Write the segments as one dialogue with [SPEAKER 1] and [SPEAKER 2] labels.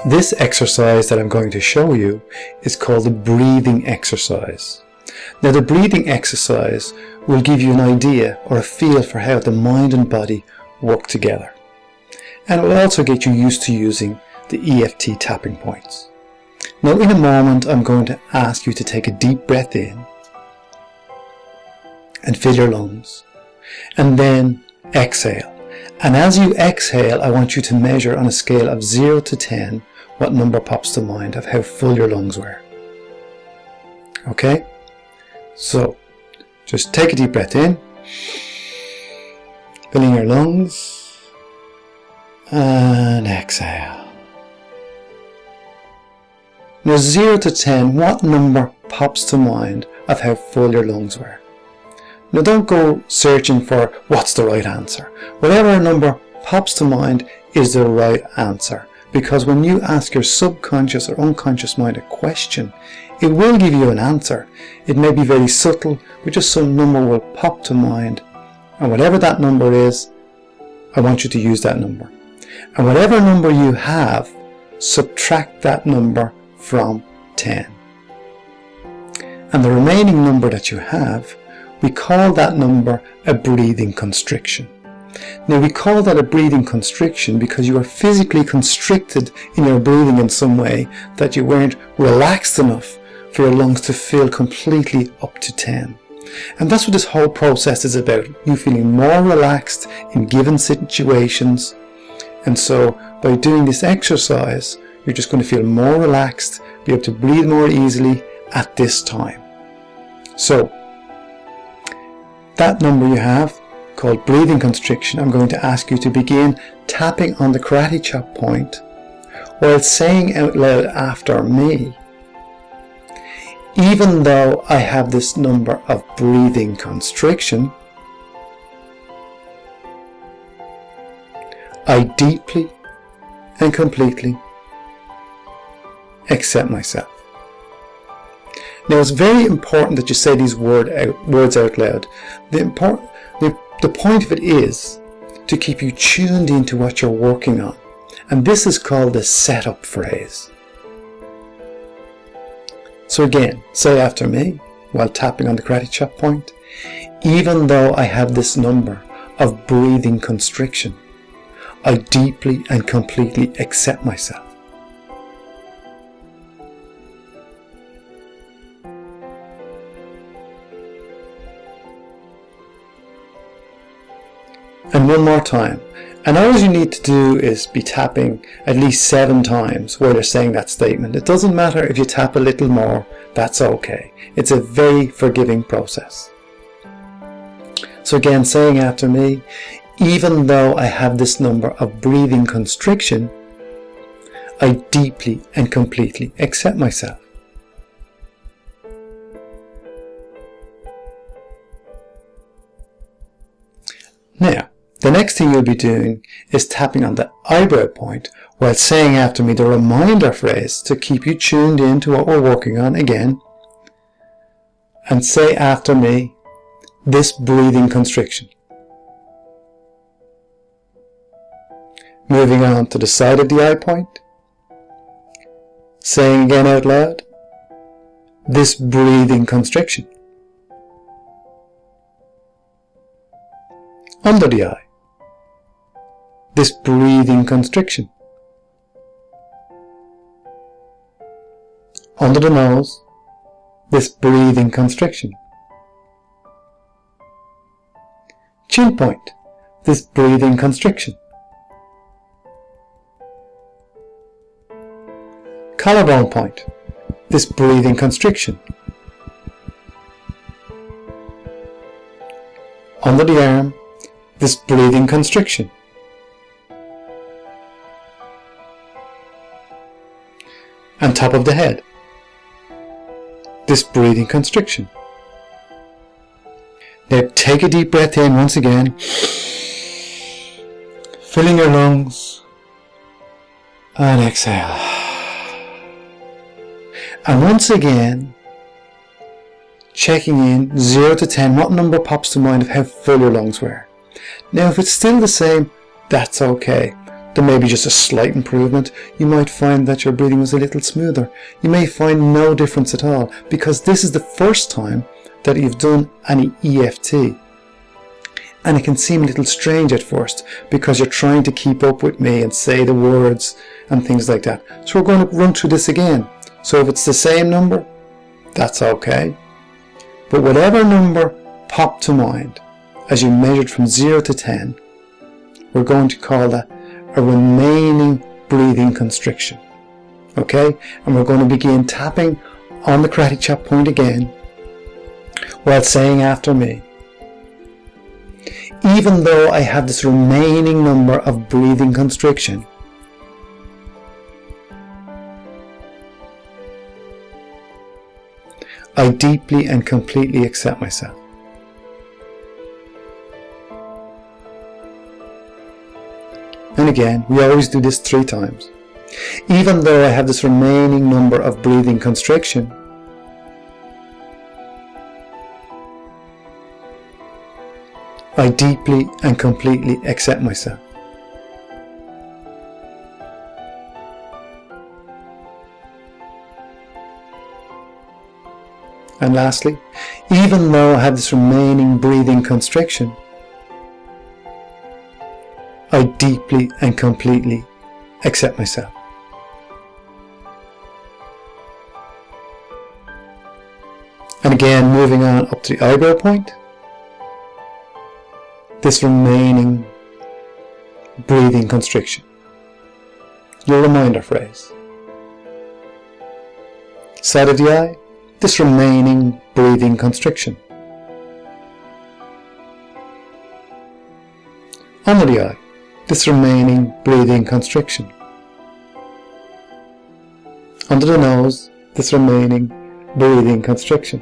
[SPEAKER 1] This exercise that I'm going to show you is called the breathing exercise. Now the breathing exercise will give you an idea or a feel for how the mind and body work together. And it will also get you used to using the EFT tapping points. Now in a moment I'm going to ask you to take a deep breath in and fill your lungs, and then exhale. And as you exhale, I want you to measure on a scale of 0 to 10 what number pops to mind of how full your lungs were. Okay? So, just take a deep breath in, filling your lungs, and exhale. Now 0 to 10, what number pops to mind of how full your lungs were? Now don't go searching for what's the right answer. Whatever number pops to mind is the right answer, because when you ask your subconscious or unconscious mind a question, it will give you an answer. It may be very subtle, but just some number will pop to mind, and whatever that number is, I want you to use that number. And whatever number you have, subtract that number from 10. And the remaining number that you have, we call that number a breathing constriction. Now we call that a breathing constriction because you are physically constricted in your breathing in some way that you weren't relaxed enough for your lungs to fill completely up to 10. And that's what this whole process is about. You feeling more relaxed in given situations. And so by doing this exercise, you're just going to feel more relaxed, be able to breathe more easily at this time. So that number you have, called breathing constriction, I'm going to ask you to begin tapping on the karate chop point while saying out loud after me, even though I have this number of breathing constriction, I deeply and completely accept myself. Now it's very important that you say these words out loud. The point of it is to keep you tuned into what you're working on. And this is called the setup phrase. So again, say after me while tapping on the karate chop point, even though I have this number of breathing constriction, I deeply and completely accept myself. And one more time. And all you need to do is be tapping at least 7 times while you're saying that statement. It doesn't matter if you tap a little more, that's okay. It's a very forgiving process. So again, saying after me, even though I have this number of breathing constriction, I deeply and completely accept myself. Now, the next thing you'll be doing is tapping on the eyebrow point while saying after me the reminder phrase to keep you tuned in to what we're working on again. And say after me, this breathing constriction. Moving on to the side of the eye point. Saying again out loud, this breathing constriction. Under the eye, this breathing constriction. Under the nose, this breathing constriction. Chin point, this breathing constriction. Collarbone point, this breathing constriction. Under the arm, this breathing constriction. And top of the head, this breathing constriction. Now take a deep breath in once again, filling your lungs, and exhale. And once again, checking in 0 to 10, what number pops to mind of how full your lungs were. Now if it's still the same, that's okay. there may be just a slight improvement. You might find that your breathing was a little smoother. You may find no difference at all, because this is the first time that you've done any EFT. And it can seem a little strange at first because you're trying to keep up with me and say the words and things like that. So we're going to run through this again. So if it's the same number, that's okay. But whatever number popped to mind as you measured from 0 to 10, we're going to call that a remaining breathing constriction. Okay? And we're going to begin tapping on the karate chop point again while saying after me, even though I have this remaining number of breathing constriction, I deeply and completely accept myself. And again, we always do this 3 times. Even though I have this remaining number of breathing constriction, I deeply and completely accept myself. And lastly, even though I have this remaining breathing constriction, I deeply and completely accept myself. And again, moving on up to the eyebrow point, this remaining breathing constriction. Your reminder phrase. Side of the eye, this remaining breathing constriction. Under the eye, this remaining breathing constriction. Under the nose, this remaining breathing constriction.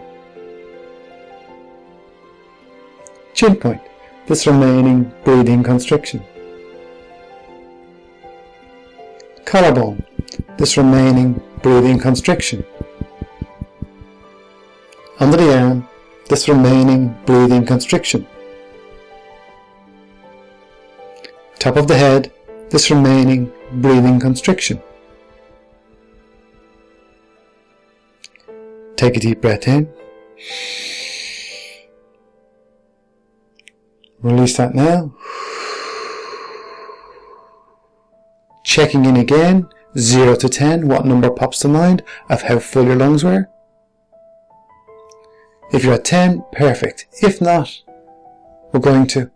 [SPEAKER 1] Chin point, this remaining breathing constriction. Collarbone, this remaining breathing constriction. Under the arm, this remaining breathing constriction. Top of the head, this remaining breathing constriction. Take a deep breath in. Release that now. Checking in again, 0 to 10, what number pops to mind of how full your lungs were? If you're at 10, perfect. If not, we're going to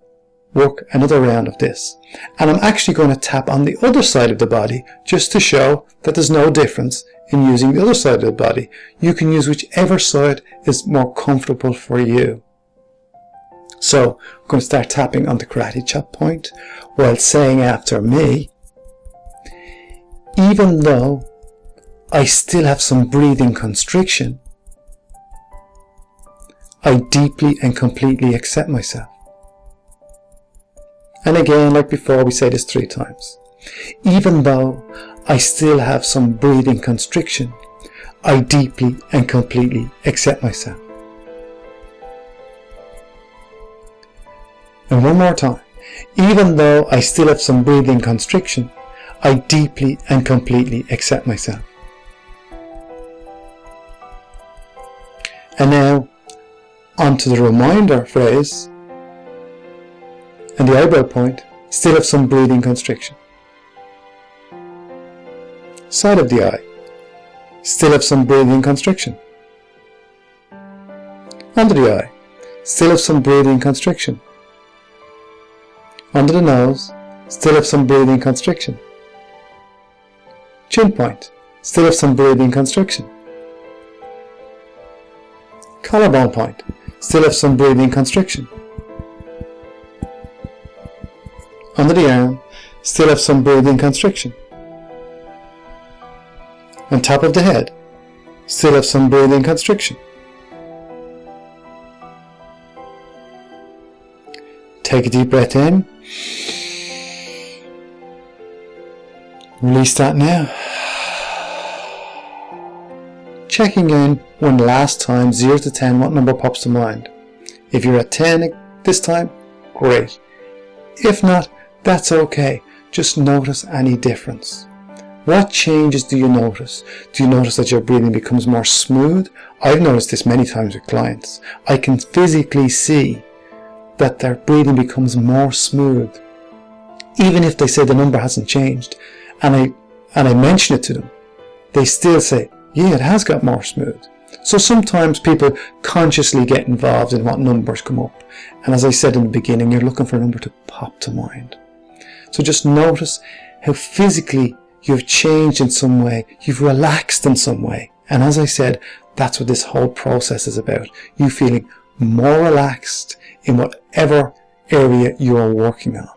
[SPEAKER 1] work another round of this. And I'm actually going to tap on the other side of the body just to show that there's no difference in using the other side of the body. You can use whichever side is more comfortable for you. So I'm going to start tapping on the karate chop point while saying after me, even though I still have some breathing constriction, I deeply and completely accept myself. And again, like before, we say this 3 times. Even though I still have some breathing constriction, I deeply and completely accept myself. And one more time. Even though I still have some breathing constriction, I deeply and completely accept myself. And now, onto the reminder phrase, and the eyebrow point, still have some breathing constriction. Side of the eye, still have some breathing constriction. Under the eye, still have some breathing constriction. Under the nose, still have some breathing constriction. Chin point, still have some breathing constriction. Collarbone point, still have some breathing constriction. Under the arm, still have some breathing constriction. On top of the head, still have some breathing constriction. Take a deep breath in. Release that now. Checking in one last time, 0 to 10, what number pops to mind? If you're at 10 this time, great. If not, that's okay. just notice any difference. What changes do you notice? Do you notice that your breathing becomes more smooth? I've noticed this many times with clients. I can physically see that their breathing becomes more smooth. Even if they say the number hasn't changed, and I mention it to them, they still say, yeah, it has got more smooth. So sometimes people consciously get involved in what numbers come up. And as I said in the beginning, you're looking for a number to pop to mind. So just notice how physically you've changed in some way, you've relaxed in some way. And as I said, that's what this whole process is about. You feeling more relaxed in whatever area you are working on.